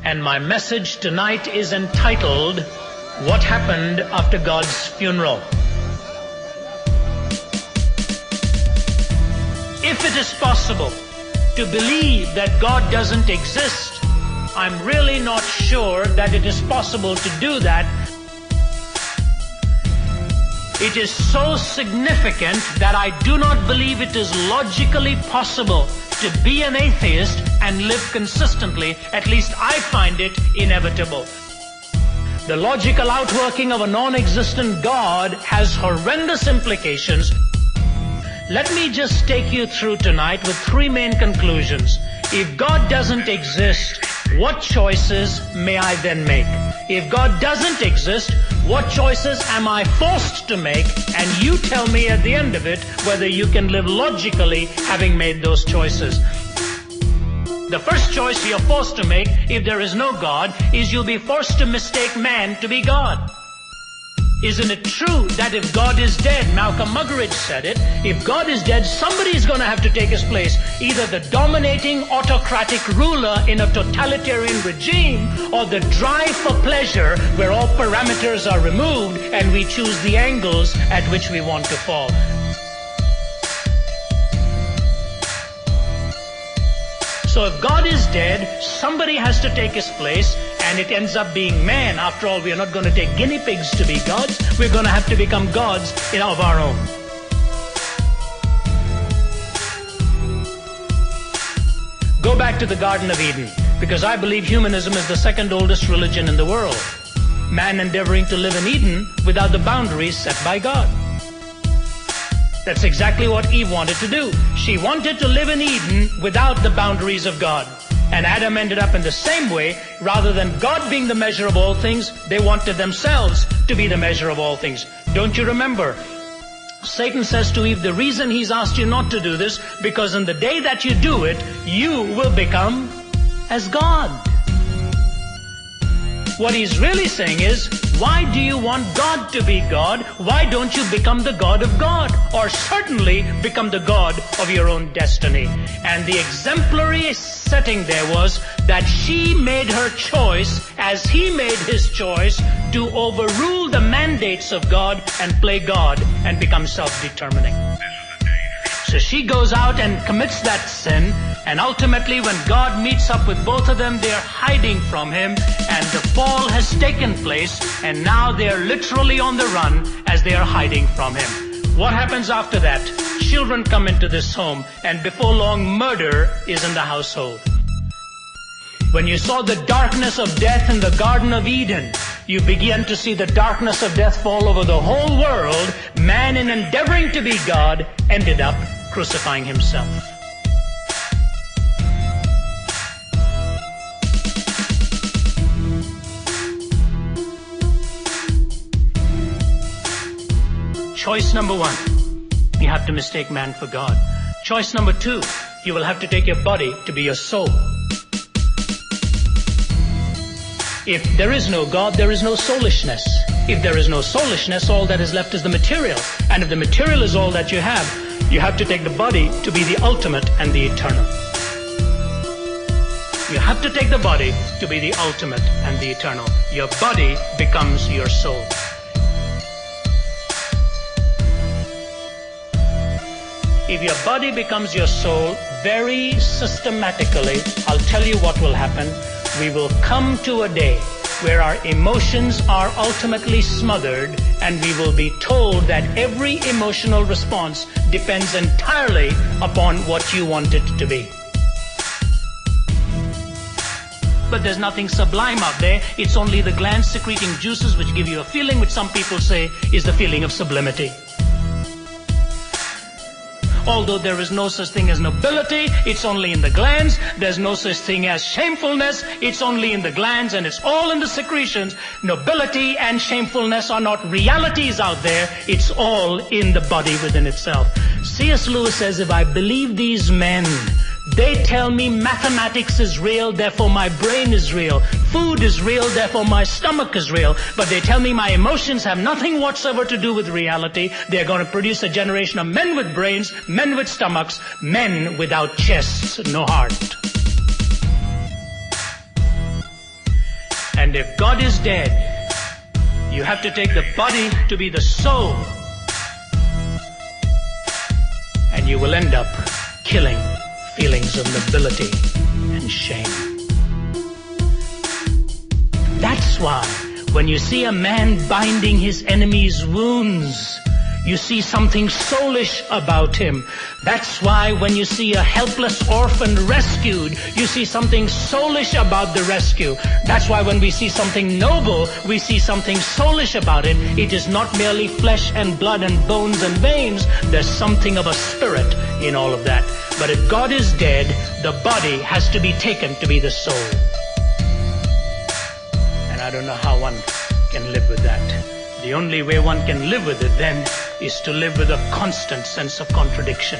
And my message tonight is entitled, What Happened After God's Funeral? If it is possible to believe that God doesn't exist, I'm really not sure that it is possible to do that. It is so significant that I do not believe it is logically possible to be an atheist and live consistently. At least I find it inevitable. The logical outworking of a non-existent God has horrendous implications. Let me just take you through tonight with three main conclusions. If God doesn't exist, what choices may I then make? If God doesn't exist, what choices am I forced to make? And you tell me at the end of it whether you can live logically having made those choices. The first choice you're forced to make, if there is no God, is you'll be forced to mistake man to be God. Isn't it true that if God is dead, Malcolm Muggeridge said it, if God is dead, somebody is going to have to take his place. Either the dominating autocratic ruler in a totalitarian regime, or the drive for pleasure where all parameters are removed and we choose the angles at which we want to fall. So if God is dead, somebody has to take his place, and it ends up being man. After all, we are not going to take guinea pigs to be gods. We're going to have to become gods of our own. Go back to the Garden of Eden, because I believe humanism is the second oldest religion in the world. Man endeavoring to live in Eden without the boundaries set by God. That's exactly what Eve wanted to do. She wanted to live in Eden without the boundaries of God. And Adam ended up in the same way. Rather than God being the measure of all things, they wanted themselves to be the measure of all things. Don't you remember? Satan says to Eve, the reason he's asked you not to do this, because in the day that you do it, you will become as God. What he's really saying is, why do you want God to be God? Why don't you become the God of God? Or certainly become the God of your own destiny? And the exemplary setting there was that she made her choice as he made his choice to overrule the mandates of God and play God and become self-determining. So she goes out and commits that sin, and ultimately when God meets up with both of them, they're hiding from him, and the fall has taken place, and now they're literally on the run as they are hiding from him. What happens after that? Children come into this home, and before long murder is in the household. When you saw the darkness of death in the Garden of Eden, you began to see the darkness of death fall over the whole world. Man, in endeavoring to be God, ended up crucifying himself. Choice number one, you have to mistake man for God. Choice number two, you will have to take your body to be your soul. If there is no God, there is no soulishness. If there is no soulishness, all that is left is the material. And if the material is all that you have to take the body to be the ultimate and the eternal. You have to take the body to be the ultimate and the eternal. Your body becomes your soul. If your body becomes your soul, very systematically, I'll tell you what will happen. We will come to a day where our emotions are ultimately smothered, and we will be told that every emotional response depends entirely upon what you want it to be. But there's nothing sublime out there. It's only the glands secreting juices which give you a feeling which some people say is the feeling of sublimity. Although there is no such thing as nobility, it's only in the glands. There's no such thing as shamefulness, it's only in the glands, and it's all in the secretions. Nobility and shamefulness are not realities out there, it's all in the body within itself. C.S. Lewis says, if I believe these men, they tell me mathematics is real, therefore my brain is real. Food is real, therefore my stomach is real. But they tell me my emotions have nothing whatsoever to do with reality. They're going to produce a generation of men with brains, men with stomachs, men without chests, no heart. And if God is dead, you have to take the body to be the soul. And you will end up killing feelings of nobility and shame. That's why when you see a man binding his enemy's wounds, you see something soulish about him. That's why when you see a helpless orphan rescued, you see something soulish about the rescue. That's why when we see something noble, we see something soulish about it. It is not merely flesh and blood and bones and veins. There's something of a spirit in all of that. But if God is dead, the body has to be taken to be the soul. And I don't know how one can live with that. The only way one can live with it then is to live with a constant sense of contradiction.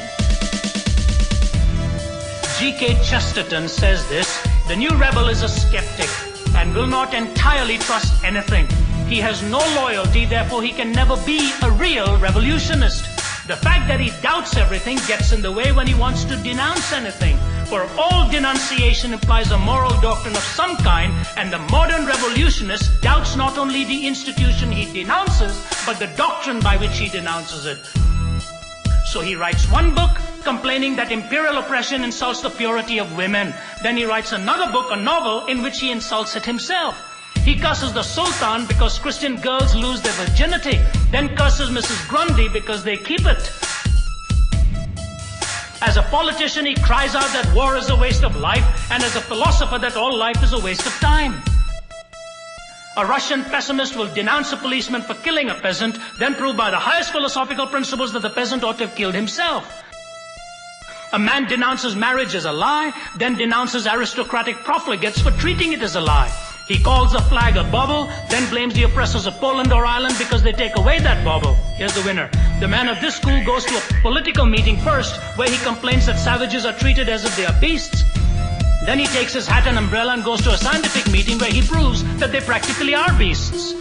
G.K. Chesterton says this: the new rebel is a skeptic and will not entirely trust anything. He has no loyalty, therefore he can never be a real revolutionist. The fact that he doubts everything gets in the way when he wants to denounce anything. For all denunciation implies a moral doctrine of some kind, and the modern revolutionist doubts not only the institution he denounces, but the doctrine by which he denounces it. So he writes one book complaining that imperial oppression insults the purity of women. Then he writes another book, a novel, in which he insults it himself. He curses the Sultan because Christian girls lose their virginity, then curses Mrs. Grundy because they keep it. As a politician, he cries out that war is a waste of life, and as a philosopher that all life is a waste of time. A Russian pessimist will denounce a policeman for killing a peasant, then prove by the highest philosophical principles that the peasant ought to have killed himself. A man denounces marriage as a lie, then denounces aristocratic profligates for treating it as a lie. He calls the flag a bauble, then blames the oppressors of Poland or Ireland because they take away that bauble. Here's the winner. The man of this school goes to a political meeting first, where he complains that savages are treated as if they are beasts. Then he takes his hat and umbrella and goes to a scientific meeting where he proves that they practically are beasts.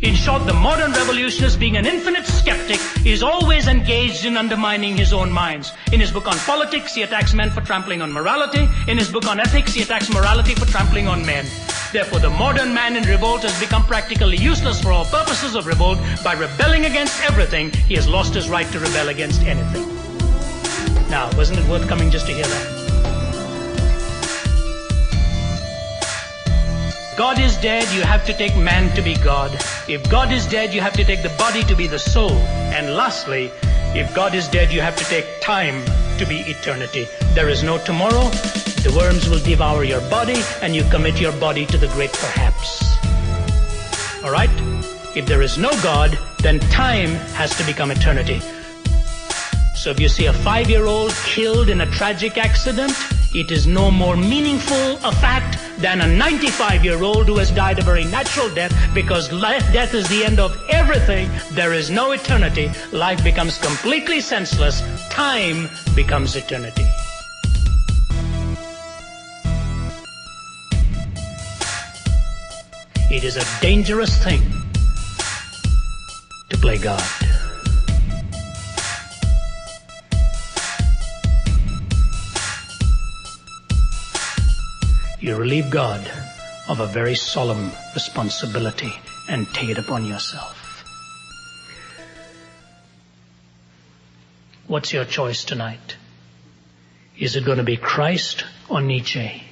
In short, the modern revolutionist, being an infinite skeptic, is always engaged in undermining his own minds. In his book on politics, he attacks men for trampling on morality. In his book on ethics, he attacks morality for trampling on men. Therefore, the modern man in revolt has become practically useless for all purposes of revolt. By rebelling against everything, he has lost his right to rebel against anything. Now, wasn't it worth coming just to hear that? God is dead, you have to take man to be God. If God is dead, you have to take the body to be the soul. And lastly, if God is dead, you have to take time to be eternity. There is no tomorrow. The worms will devour your body, and you commit your body to the great perhaps. All right? If there is no God, then time has to become eternity. So if you see a 5-year-old killed in a tragic accident, it is no more meaningful a fact than a 95-year-old who has died a very natural death, because death is the end of everything. There is no eternity. Life becomes completely senseless. Time becomes eternity. It is a dangerous thing to play God. You relieve God of a very solemn responsibility and take it upon yourself. What's your choice tonight? Is it going to be Christ or Nietzsche?